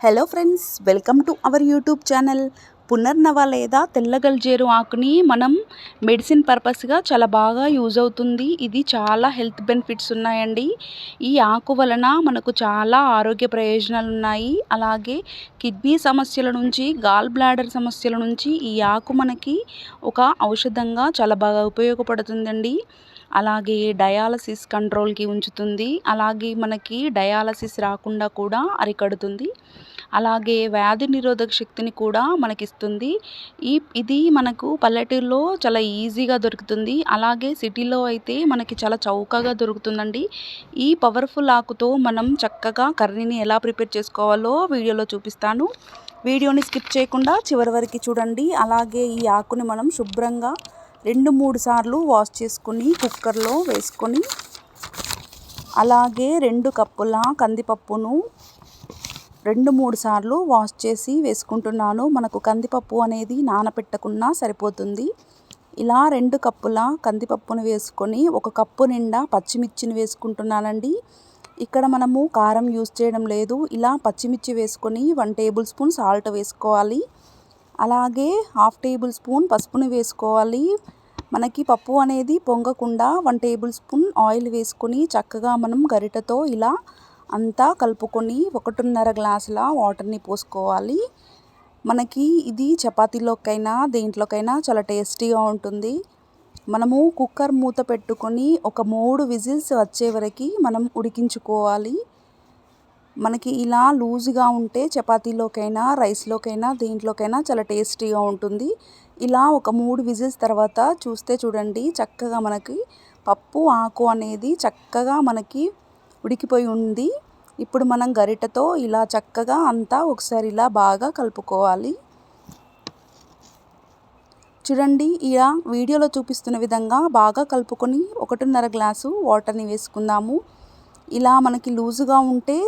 Hello friends, welcome to our YouTube channel. Punarnava లేదా తెల్లగల్జేరు ఆకుని మనం మెడిసిన్ పర్పస్గా చాలా బాగా యూజ్ అవుతుంది. ఇది చాలా హెల్త్ బెనిఫిట్స్ ఉన్నాయండి. ఈ ఆకు వలన మనకు చాలా ఆరోగ్య ప్రయోజనాలు ఉన్నాయి. అలాగే కిడ్నీ సమస్యల నుంచి, గాల్ బ్లాడర్ సమస్యల నుంచి ఈ ఆకు మనకి ఒక ఔషధంగా చాలా బాగా ఉపయోగపడుతుందండి. అలాగే డయాలసిస్ కంట్రోల్కి ఉంచుతుంది. అలాగే మనకి డయాలసిస్ రాకుండా కూడా అరికడుతుంది. అలాగే వ్యాధి నిరోధక శక్తిని కూడా మనకిస్తుంది. ఇది మనకు పల్లెటూరులో చాలా ఈజీగా దొరుకుతుంది. అలాగే సిటీలో అయితే మనకి చాలా చౌకగా దొరుకుతుందండి. ఈ పవర్ఫుల్ ఆకుతో మనం చక్కగా కర్రీని ఎలా ప్రిపేర్ చేసుకోవాలో వీడియోలో చూపిస్తాను. వీడియోని స్కిప్ చేయకుండా చివరి వరకు చూడండి. అలాగే ఈ ఆకుని మనం శుభ్రంగా 2-3 సార్లు వాష్ చేసుకుని కుక్కర్లో వేసుకొని, అలాగే 2 కప్పుల కందిపప్పును 2-3 సార్లు వాష్ చేసి వేసుకుంటున్నాను. మనకు కందిపప్పు అనేది నానబెట్టకున్నా సరిపోతుంది. ఇలా 2 కప్పుల కందిపప్పును వేసుకొని 1 కప్పు నిండా పచ్చిమిర్చిని వేసుకుంటున్నానండి. ఇక్కడ మనము కారం యూజ్ చేయడం లేదు. ఇలా పచ్చిమిర్చి వేసుకొని 1 టేబుల్ స్పూన్ సాల్ట్ వేసుకోవాలి. అలాగే 1/2 టేబుల్ స్పూన్ పసుపుని వేసుకోవాలి. మనకి పప్పు అనేది పొంగకుండా 1 టేబుల్ స్పూన్ ఆయిల్ వేసుకొని చక్కగా మనం గరిటెతో ఇలా అంతా కలుపుకొని 1.5 గ్లాసుల వాటర్ని పోసుకోవాలి. మనకి ఇది చపాతీలోకైనా దేంట్లోకైనా చాలా టేస్టీగా ఉంటుంది. మనము కుక్కర్ మూత పెట్టుకొని ఒక 3 విజిల్స్ వచ్చే వరకు మనం ఉడికించుకోవాలి. మనకి ఇలా లూజ్గా ఉంటే చపాతీలోకైనా, రైస్లోకైనా, దేంట్లోకైనా చాలా టేస్టీగా ఉంటుంది. ఇలా ఒక 3 విజిల్స్ తర్వాత చూస్తే చూడండి, చక్కగా మనకి పప్పు ఆకు అనేది చక్కగా మనకి ఉడికిపోయి ఉంది. ఇప్పుడు మనం గరిటెతో ఇలా చక్కగా అంతా ఒకసారి ఇలా బాగా కలుపుకోవాలి. చూడండి, ఇలా వీడియోలో చూపిస్తున్న విధంగా బాగా కలుపుకొని 1.5 గ్లాసు వాటర్ని వేసుకుందాము. ఇలా మనకి లూజుగా ఉంటే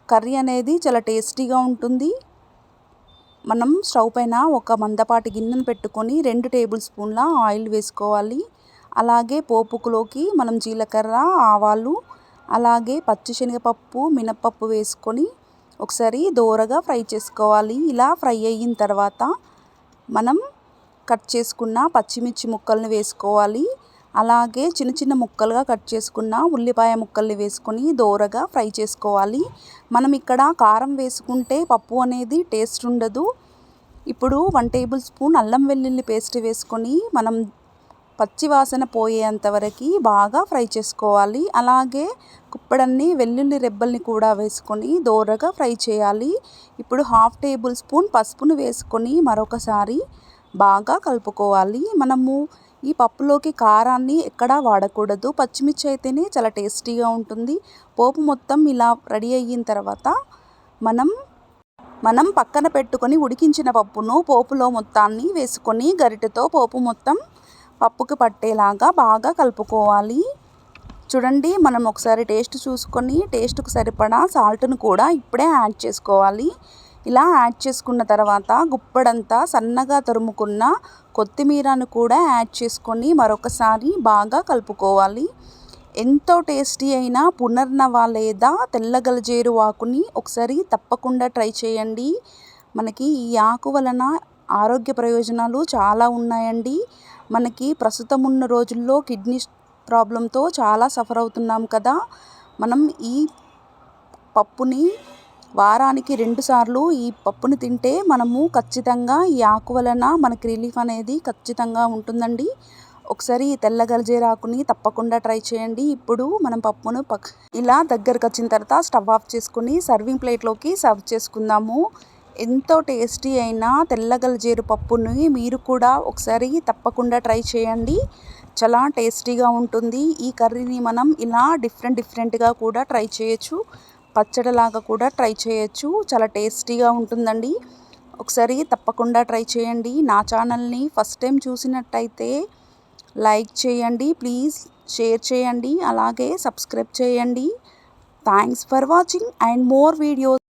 కర్రీ అనేది చాలా టేస్టీగా ఉంటుంది. మనం స్టవ్ పైన ఒక మందపాటి గిన్నెను పెట్టుకొని 2 టేబుల్ స్పూన్ల ఆయిల్ వేసుకోవాలి. అలాగే పోపులోకి మనం జీలకర్ర, ఆవాలు, అలాగే పచ్చిశనగపప్పు, మినప్పప్పు వేసుకొని ఒకసారి దోరగా ఫ్రై చేసుకోవాలి. ఇలా ఫ్రై అయిన తర్వాత మనం కట్ చేసుకున్న పచ్చిమిర్చి ముక్కల్ని వేసుకోవాలి. అలాగే చిన్న చిన్న ముక్కలుగా కట్ చేసుకున్న ఉల్లిపాయ ముక్కల్ని వేసుకొని దోరగా ఫ్రై చేసుకోవాలి. మనం ఇక్కడ కారం వేసుకుంటే పప్పు అనేది టేస్ట్ ఉండదు. ఇప్పుడు 1 టేబుల్ స్పూన్ అల్లం వెల్లుల్లి పేస్ట్ వేసుకొని మనం పచ్చి వాసన పోయేంత వరకు బాగా ఫ్రై చేసుకోవాలి. అలాగే కుప్పడన్ని వెల్లుల్లి రెబ్బల్ని కూడా వేసుకొని దోరగా ఫ్రై చేయాలి. ఇప్పుడు 1/2 టేబుల్ స్పూన్ పసుపును వేసుకొని మరొకసారి బాగా కలుపుకోవాలి. మనము ఈ పప్పులోకి కారాన్ని ఎక్కడా వాడకూడదు. పచ్చిమిర్చి అయితేనే చాలా టేస్టీగా ఉంటుంది. పోపు మొత్తం ఇలా రెడీ అయిన తర్వాత మనం పక్కన పెట్టుకొని ఉడికించిన పప్పును పోపులో మొత్తాన్ని వేసుకొని గరిటెతో పోపు మొత్తం పప్పుకి పట్టేలాగా బాగా కలుపుకోవాలి. చూడండి, మనం ఒకసారి టేస్ట్ చూసుకొని టేస్ట్కు సరిపడా సాల్ట్ను కూడా ఇప్పుడే యాడ్ చేసుకోవాలి. ఇలా యాడ్ చేసుకున్న తర్వాత గుప్పడంతా సన్నగా తరుముకున్న కొత్తిమీరను కూడా యాడ్ చేసుకొని మరొకసారి బాగా కలుపుకోవాలి. ఎంతో టేస్టీ అయిన పునర్నవ లేదా తెల్లగల్జేరు ఆకుని ఒకసారి తప్పకుండా ట్రై చేయండి. మనకి ఈ ఆకు వలన ఆరోగ్య ప్రయోజనాలు చాలా ఉన్నాయండి. మనకి ప్రస్తుతం ఉన్న రోజుల్లో కిడ్నీ ప్రాబ్లంతో చాలా సఫర్ అవుతున్నాం కదా. మనం ఈ పప్పుని వారానికి 2 సార్లు ఈ పప్పుని తింటే మనము ఖచ్చితంగా ఈ ఆకు వలన మనకి రిలీఫ్ అనేది ఖచ్చితంగా ఉంటుందండి. ఒకసారి ఈ తెల్లగల్జేరు ఆకుని తప్పకుండా ట్రై చేయండి. ఇప్పుడు మనం పప్పును ఇలా దగ్గరకు వచ్చిన తర్వాత స్టవ్ ఆఫ్ చేసుకుని సర్వింగ్ ప్లేట్లోకి సర్వ్ చేసుకుందాము. ఎంతో టేస్టీ అయిన తెల్లగల్జేరు పప్పుని మీరు కూడా ఒకసారి తప్పకుండా ట్రై చేయండి. చాలా టేస్టీగా ఉంటుంది. ఈ కర్రీని మనం ఇలా డిఫరెంట్గా కూడా ట్రై చేయొచ్చు. పచ్చడిలాగా కూడా ట్రై చేయొచ్చు. చాలా టేస్టీగా ఉంటుందండి. ఒకసారి తప్పకుండా ట్రై చేయండి. నా ఛానల్ని ఫస్ట్ టైం చూసినట్టయితే లైక్ చేయండి, ప్లీజ్ షేర్ చేయండి, అలాగే సబ్స్క్రైబ్ చేయండి. Thanks for watching and more videos.